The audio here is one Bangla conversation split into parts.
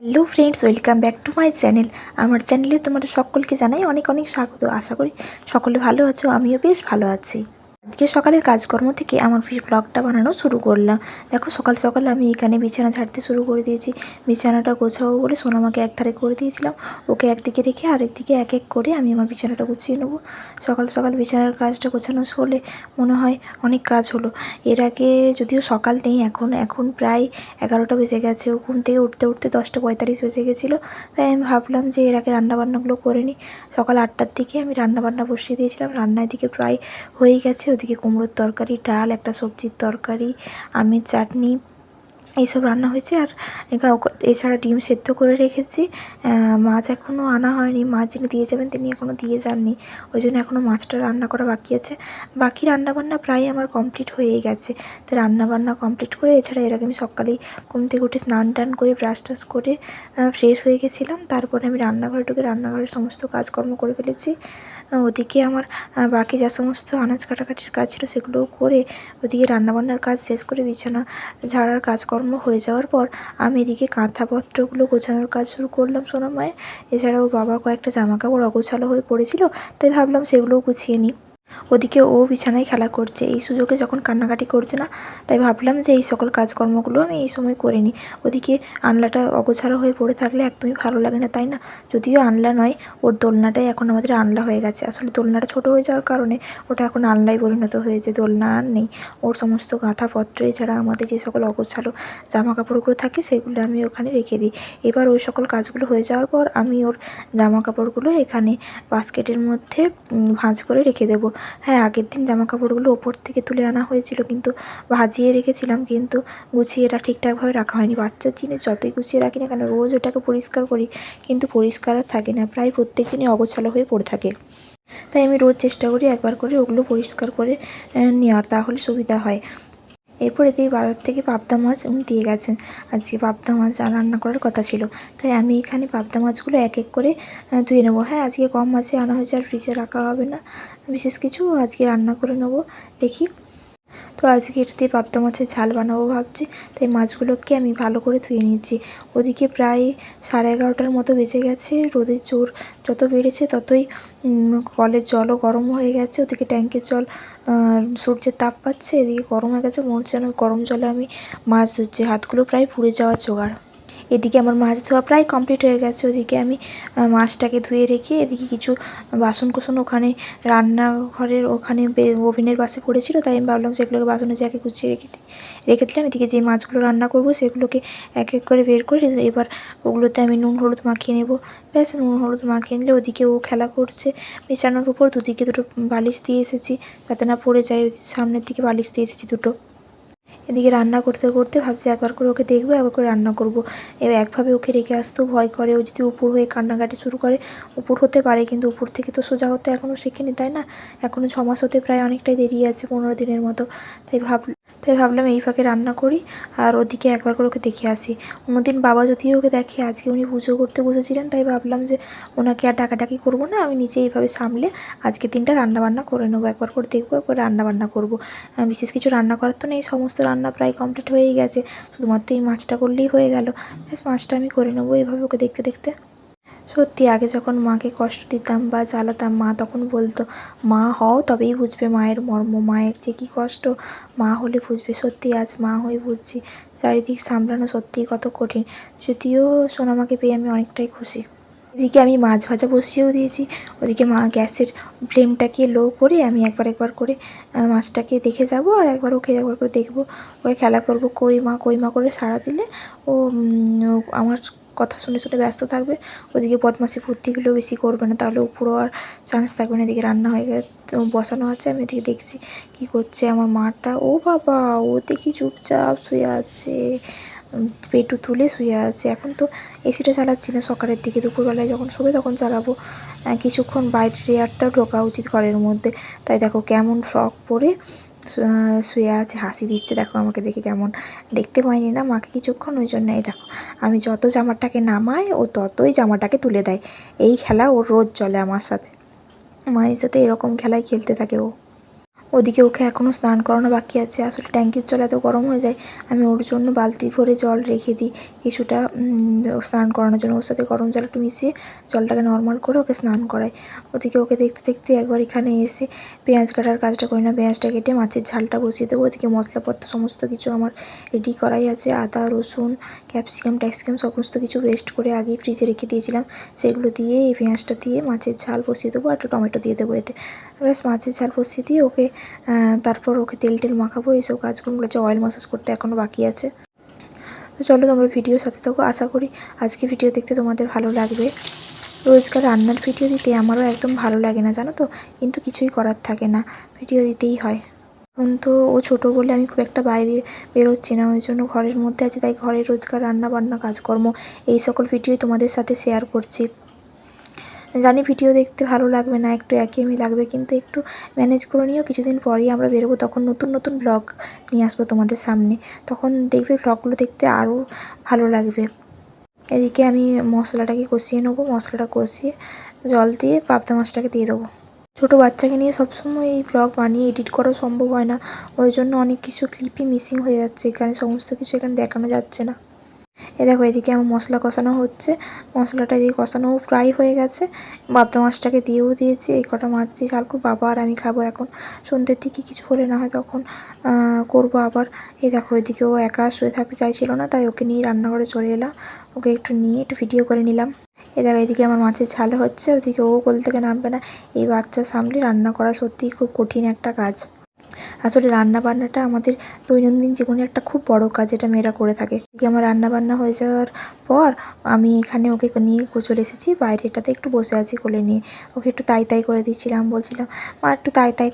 Hello friends, welcome back to my channel. আমার চ্যানেলে তোমাদের সকলকে জানাই অনেক অনেক স্বাগত। আশা করি সকলে ভালো আছো, আমিও বেশ ভালো আছি। আজকে সকালের কাজকর্ম থেকে আমার ব্লগটা বানানো শুরু করলাম। দেখো, সকাল সকাল আমি এখানে বিছানা ঝাড়তে শুরু করে দিয়েছি। বিছানাটা গোছাবো বলে সোনামাকে একধারে করে দিয়েছিলাম, ওকে একদিকে রেখে আরেকদিকে এক এক করে আমি আমার বিছানাটা গুছিয়ে নেবো। সকাল সকাল বিছানার কাজটা গোছানো হলে মনে হয় অনেক কাজ হলো। এর আগে যদিও সকাল নেই, এখন প্রায় 11টা বেজে গেছে। ও ঘুম থেকে উঠতে উঠতে 10টা 45 বেজে গেছিলো। তাই আমি ভাবলাম যে এর আগে রান্নাবান্নাগুলো করে নিই। সকাল 8টার দিকে আমি রান্নাবান্না বসিয়ে দিয়েছিলাম। রান্নার দিকে প্রায় হয়েই গেছে। ওদিকে কুমড়োর তরকারি, ডাল, একটা সবজির তরকারি, আমের চাটনি, এইসব রান্না হয়েছে। আর এছাড়া ডিম সেদ্ধ করে রেখেছি। মাছ এখনও আনা হয়নি, মাছ যিনি দিয়ে যাবেন তিনি এখনও দিয়ে যাননি, ওই জন্য এখনও মাছটা রান্না করা বাকি আছে। বাকি রান্নাবান্না প্রায় আমার কমপ্লিট হয়েই গেছে। তো রান্নাবান্না কমপ্লিট করে এছাড়া এর আগে আমি সকালেই ঘুম থেকে উঠে স্নান টান করে ব্রাশ টাশ করে ফ্রেশ হয়ে গেছিলাম। তারপরে আমি রান্নাঘরে ঢুকে রান্নাঘরের সমস্ত কাজকর্ম করে ফেলেছি। ওদিকে আমার বাকি যা সমস্ত আনাজ কাটাকাটির কাজ ছিল সেগুলোও করে, ওদিকে রান্নাবান্নার কাজ শেষ করে বিছানা ঝাড়ার কাজকর্ম হয়ে যাওয়ার পর আমি এদিকে কাঁথাপত্রগুলো গোছানোর কাজ শুরু করলাম সোনামায়ের। এছাড়াও বাবার কয়েকটা জামাকাপড় অগোছালো হয়ে পড়েছিল, তাই ভাবলাম সেগুলোও গুছিয়ে নিই। ওদিকে ও বিছানায় খেলা করছে, এই সুযোগে যখন কান্নাকাটি করছে না, তাই ভাবলাম যে এই সকল কাজকর্মগুলো আমি এই সময় করে নিই। ওদিকে আনলাটা অগোছালো হয়ে পড়ে থাকলে একদমই ভালো লাগে না, তাই না? যদিও আনলা নয়, ওর দোলনাটাই এখন আমাদের আনলা হয়ে গেছে। আসলে দোলনাটা ছোটো হয়ে যাওয়ার কারণে ওটা এখন আনলায় পরিণত হয়েছে, দোলনা আর নেই। ওর সমস্ত কাঁথাপত্র এছাড়া আমাদের যে সকল অগোছালো জামা কাপড়গুলো থাকে সেগুলো আমি ওখানে রেখে দিই। এবার ওই সকল কাজগুলো হয়ে যাওয়ার পর আমি ওর জামা কাপড়গুলো এখানে বাস্কেটের মধ্যে ভাঁজ করে রেখে দেবো। হ্যাঁ, আগের দিন জামাকাপড়গুলো ওপর থেকে তুলে আনা হয়েছিল, কিন্তু ভাজিয়ে রেখেছিলাম, কিন্তু গুছিয়ে এটা ঠিকঠাকভাবে রাখা হয়নি। বাচ্চার জিনিস যতই গুছিয়ে রাখি না কেন, রোজ ওটাকে পরিষ্কার করি, কিন্তু পরিষ্কার আর থাকে না, প্রায় প্রত্যেক দিনই অগোছালো হয়ে পড়ে থাকে। তাই আমি রোজ চেষ্টা করি একবার করে ওগুলো পরিষ্কার করে নেওয়ার, তাহলে সুবিধা হয়। এরপরে দিয়ে বাজার থেকে পাবদা মাছ উনি দিয়ে গেছেন। আজকে পাবদা মাছ রান্না করার কথা ছিল, তাই আমি এখানে পাবদা মাছগুলো এক এক করে ধুয়ে নেবো। হ্যাঁ, আজকে কম মাছে আনা হয়েছে, আর ফ্রিজে রাখা হবে না বিশেষ কিছু, আজকে রান্না করে নেবো। দেখি, তো আজকে এটা দিয়ে পাবদা মাছের ঝাল বানাবো ভাবছি। তাই মাছগুলোকে আমি ভালো করে ধুয়ে নিচ্ছি। ওদিকে প্রায় 11:30টার মতো বেজে গেছে। রোদের জোর যত বেড়েছে ততই কলের জলও গরম হয়ে গেছে। ওদিকে ট্যাঙ্কের জল সূর্যের তাপ পাচ্ছে, এদিকে গরম হয়ে গেছে, মনে হচ্ছে যেন গরম জলে আমি মাছ ধুচ্ছি। হাতগুলো প্রায় পুড়ে যাওয়ার জোগাড়। এদিকে আমার মাছ ধোয়া প্রায় কমপ্লিট হয়ে গেছে। ওদিকে আমি মাছটাকে ধুয়ে রেখে এদিকে কিছু বাসন কোসন ওখানে রান্নাঘরের ওখানে ওভেনের পাশে পড়েছিল, তাই আমি ভাবলাম সেগুলোকে বাসনের জায়গায় গুছিয়ে রেখে দিলাম। এদিকে যে মাছগুলো রান্না করব সেগুলোকে এক এক করে বের করে এবার ওগুলোতে আমি নুন হলুদ মাখিয়ে নেব। ব্যাস, নুন হলুদ মাখিয়ে নিলে ওদিকে ও খেলা করছে বিছানার উপর। দুদিকে দুটো বালিশ দিয়ে এসেছি যাতে না পড়ে যায়, সামনের দিকে বালিশ দিয়ে এসেছি দুটো। এদিকে রান্না করতে করতে ভাবছি একবার করে ওকে দেখবো, একবার করে রান্না করব। এবার একভাবে ওকে রেখে আসতেও ভয় করে, ও যদি উপর হয়ে কান্নাকাটি শুরু করে উপর হতে পারে, কিন্তু উপর থেকে তো সোজা হতে এখনও শেখেনি, তাই না? এখনও 6 মাস হতে প্রায় অনেকটাই দেরি আছে, 15 দিনের মতো। তাই ভাবলাম এই ফাঁকে রান্না করি আর ওদিকে একবার করে ওকে দেখে আসি। অন্যদিন বাবা যদিও ওকে দেখে, আজকে উনি পুজো করতে বসেছিলেন, তাই ভাবলাম যে ওনাকে আর ডাকাডাকি করবো না, আমি নিজে এইভাবে সামলে আজকের দিনটা রান্নাবান্না করে নেবো। একবার করে দেখবো, একবার রান্নাবান্না করবো। বিশেষ কিছু রান্না করার তো নেই, সমস্ত রান্না প্রায় কমপ্লিট হয়েই গেছে, শুধুমাত্র এই মাছটা করলেই হয়ে গেল। ব্যাস, মাছটা আমি করে নেবো এইভাবে ওকে দেখতে দেখতে। সত্যি আগে যখন মাকে কষ্ট দিতাম বা জ্বালাতাম, মা তখন বলতো মা হও তবেই বুঝবে মায়ের মর্ম, মায়ের যে কী কষ্ট মা হলে বুঝবে। সত্যি আজ মা হয়ে বুঝছি চারিদিক সামলানো সত্যিই কত কঠিন। যদিও সোনামাকে পেয়ে আমি অনেকটাই খুশি। এদিকে আমি মাছ ভাজা বসিয়েও দিয়েছি। ওদিকে গ্যাসের ফ্লেমটাকে লো করে আমি একবার করে মাছটাকে দেখে যাব, আর ওকে একবার করে দেখবো, ওকে খেলা করব, কই মা করে সাড়া দিলে ও আমার কথা শুনে শুনে ব্যস্ত থাকবে। ওদিকে বদমাশি বুদ্ধিগুলো বেশি করবে না, তাহলে উপরও আর চান্স থাকবে না। এদিকে রান্না হয়ে গেছে, বসানো আছে, আমি এদিকে দেখছি কী করছে আমার মাটা। ও বাবা, ও দেখি চুপচাপ শুয়ে আছে, পেটু তুলে শুয়ে আছে। এখন তো এসিটা চালাচ্ছি না, সকালের দিকে দুপুরবেলায় যখন শোবে তখন চালাবো। কিছুক্ষণ বাইরের এয়ারটাও ঢোকা উচিত ঘরের মধ্যে। তাই দেখো কেমন ফ্রক পরে শুয়ে আছে, হাসি দিচ্ছে। দেখো আমাকে দেখে কেমন, দেখতে পাইনি না মাকে কিছুক্ষণ, ওই জন্য। এই দেখো, আমি যত জামাটাকে নামাই ও ততই জামাটাকে তুলে দেয়। এই খেলা ওর রোজ চলে আমার সাথে, মায়ের সাথে এরকম খেলাই খেলতে থাকে ও। ওদিকে ওকে এখনও স্নান করানো বাকি আছে। আসলে ট্যাঙ্কির জল এত গরম হয়ে যায়, আমি ওর জন্য বালতি ভরে জল রেখে দিই কিছুটা স্নান করানোর জন্য। ওর সাথে গরম জল একটু মিশিয়ে জলটাকে নর্মাল করে ওকে স্নান করাই। ওদিকে ওকে দেখতে দেখতে একবার এখানে এসে পেঁয়াজ কাটার কাজটা করি না। পেঁয়াজটা কেটে মাছের ঝালটা বসিয়ে দেবো। ওদিকে মশলাপত্র সমস্ত কিছু আমার রেডি করাই আছে। আদা, রসুন, ক্যাপসিকাম সমস্ত কিছু পেস্ট করে আগেই ফ্রিজে রেখে দিয়েছিলাম। সেগুলো দিয়ে এই পেঁয়াজটা দিয়ে মাছের ঝাল বসিয়ে দেবো, আর একটু টমেটো দিয়ে দেবো এতে। ব্যাস মাছের ঝাল বসিয়ে দিয়ে ওকে তারপর ওকে তেল মাখাবো। এইসব কাজকর্মগুলো হচ্ছে, অয়েল ম্যাসাজ করতে এখনও বাকি আছে। তো চলো তোমরা ভিডিওর সাথে থাকো। আশা করি আজকে ভিডিও দেখতে তোমাদের ভালো লাগবে। রোজকার রান্নার ভিডিও দিতে আমারও একদম ভালো লাগে না, জানো তো, কিন্তু কিছুই করার থাকে না, ভিডিও দিতেই হয়। এখন তো ও ছোটো বলে আমি খুব একটা বাইরে বেরোচ্ছি না, ওই জন্য ঘরের মধ্যে আছি। তাই ঘরের রোজকার রান্না বান্না কাজকর্ম এই সকল ভিডিওই তোমাদের সাথে শেয়ার করছি। জানি ভিডিও দেখতে ভালো লাগবে না, একটু একঘেয়েমি লাগবে, কিন্তু একটু ম্যানেজ করে নিও। কিছুদিন পরেই আমরা বেরোবো, তখন নতুন নতুন ব্লগ নিয়ে আসবো তোমাদের সামনে। তখন দেখবে ব্লগগুলো দেখতে আরও ভালো লাগবে। এদিকে আমি মশলাটাকে কষিয়ে নেবো। মশলাটা কষিয়ে জল দিয়ে পাবদা মাছটাকে দিয়ে দেবো। ছোটো বাচ্চাকে নিয়ে সবসময় এই ব্লগ বানিয়ে এডিট করা সম্ভব হয় না, ওই জন্য অনেক কিছু ক্লিপই মিসিং হয়ে যাচ্ছে। এখানে সমস্ত কিছু এখানে দেখানো যাচ্ছে না। দেখো এদিকে আমার মশলা কষানো হচ্ছে। মশলাটা এদিকে কষানো প্রায় হয়ে গেছে। পাবদা মাছটাকে দিয়েও দিয়েছি। এই কটা মাছ দিয়ে ঝাল করব। বাবা আর আমি খাবো এখন। সন্ধ্যের দিকে কিছু হলে না হয় তখন করবো আবার। এই দেখো এদিকে ও একা শুয়ে থাকতে চাইছিল না, তাই ওকে নিয়ে রান্নাঘরে চলে এলাম। ওকে একটু নিয়ে একটু ভিডিও করে নিলাম। দেখো এদিকে আমার মাছের ঝাল হচ্ছে, ওদিকে ও কোল থেকে নামবে না। এই বাচ্চা সামলে রান্না করা সত্যিই খুব কঠিন একটা কাজ। আসলে রান্নাবান্নাটা আমাদের দৈনন্দিন জীবনের একটা খুব বড় কাজ, যেটা মেয়েরা করে থাকে। এদিকে আমার রান্নাবান্না হয়ে যাওয়ার পর আমি এখানে ওকে নিয়ে চলে এসেছি বাইরেটাতে, একটু বসে আছি কোলে নিয়ে। ওকে একটু তাই করে দিচ্ছিলাম, বলছিলাম মা একটু তাই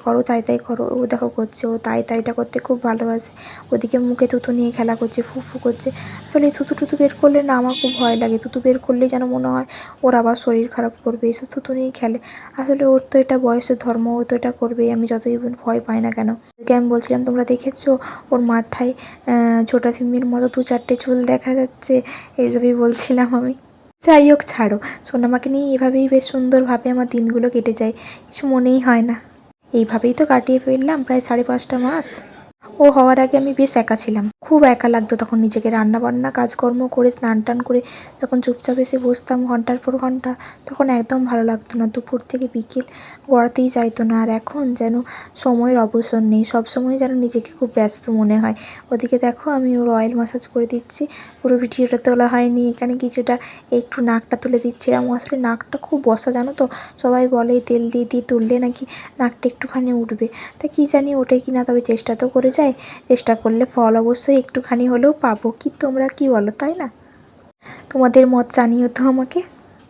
করো। ও দেখো করছে, ও তাইটা করতে খুব ভালোবাসে। ওদিকে মুখে থুতু নিয়ে খেলা করছে, ফু করছে। আসলে এই থুতু বের করলে না আমার খুব ভয় লাগে। থুতু বের করলেই যেন মনে হয় ওর আবার শরীর খারাপ করবে, এইসব থুতু নিয়েই খেলে। আসলে ওর তো এটা বয়সের ধর্ম, ও তো এটা করবেই, আমি যতই ভয় পাই না কেন। এদিকে আমি বলছিলাম, তোমরা দেখেছো ওর মাথায় ছোটা ভীমের মতো 2-4টে চুল দেখা যাচ্ছে, এইসবই বলছিলাম আমি। যাই হোক ছাড়ো, সোনামাকে নিয়ে এভাবেই বেশ সুন্দরভাবে আমার দিনগুলো কেটে যায়, কিছু মনেই হয় না। এইভাবেই তো কাটিয়ে ফেললাম প্রায় 5.5 মাস। ও হওয়ার আগে আমি বেশ একা ছিলাম, খুব একা লাগতো তখন নিজেকে। রান্নাবান্না কাজকর্ম করে স্নান টান করে যখন চুপচাপ এসে বসতাম ঘন্টার পর ঘন্টা, তখন একদম ভালো লাগতো না। দুপুর থেকে বিকেল গড়াতেই চাইতো না। আর এখন যেন সময়ের অবসর নেই, সবসময় যেন নিজেকে খুব ব্যস্ত মনে হয়। ওদিকে দেখো আমি ওর অয়েল ম্যাসাজ করে দিচ্ছি। পুরো ভিডিওটা তোলা হয়নি, এখানে কিছুটা একটু নাকটা তুলে দিচ্ছিলাম। আসলে নাকটা খুব বসা, জানো তো, সবাই বলে তেল দিয়ে তুললে নাকি নাকটা একটুখানি উঠবে। তা কী জানি ওঠে কি না, তবে চেষ্টা তো করে যাই। চেষ্টা করলে ফল অবশ্যই একটুখানি হলেও পাবো। কি তোমরা কি বলো, তাই না? তোমাদের মত জানিও তো আমাকে।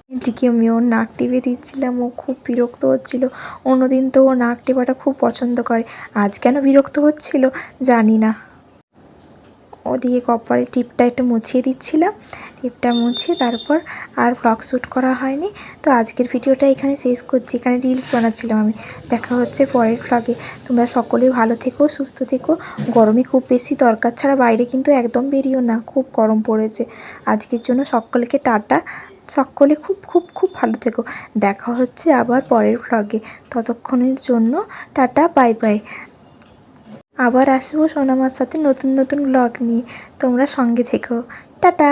এদিকে আমি ওর নাক টিপে দিচ্ছিলাম, ও খুব বিরক্ত হচ্ছিল। অন্যদিন তো ও নাক টেপাটা খুব পছন্দ করে, আজ কেন বিরক্ত হচ্ছিল জানি না। ওদিকে কপালে টিপটা একটু মুছিয়ে দিচ্ছিলাম। টিপটা মুছিয়ে তারপর আর ব্লগ শ্যুট করা হয়নি। তো আজকের ভিডিওটা এখানে শেষ করছি। এখানে রিলস বানাচ্ছিলাম আমি। দেখা হচ্ছে পরের ব্লগে। তোমরা সকলেই ভালো থেকো, সুস্থ থেকো। গরমে খুব বেশি দরকার ছাড়া বাইরে কিন্তু একদম বেরিও না, খুব গরম পড়েছে। আজকের জন্য সকলকে টাটা। সকলে খুব খুব খুব ভালো থেকো। দেখা হচ্ছে আবার পরের ব্লগে। ততক্ষণের জন্য টাটা, বাই বাই। আবার আসবো সোনামার সাথে নতুন নতুন ব্লগ নিয়ে, তোমরা সঙ্গে থেকো। টাটা।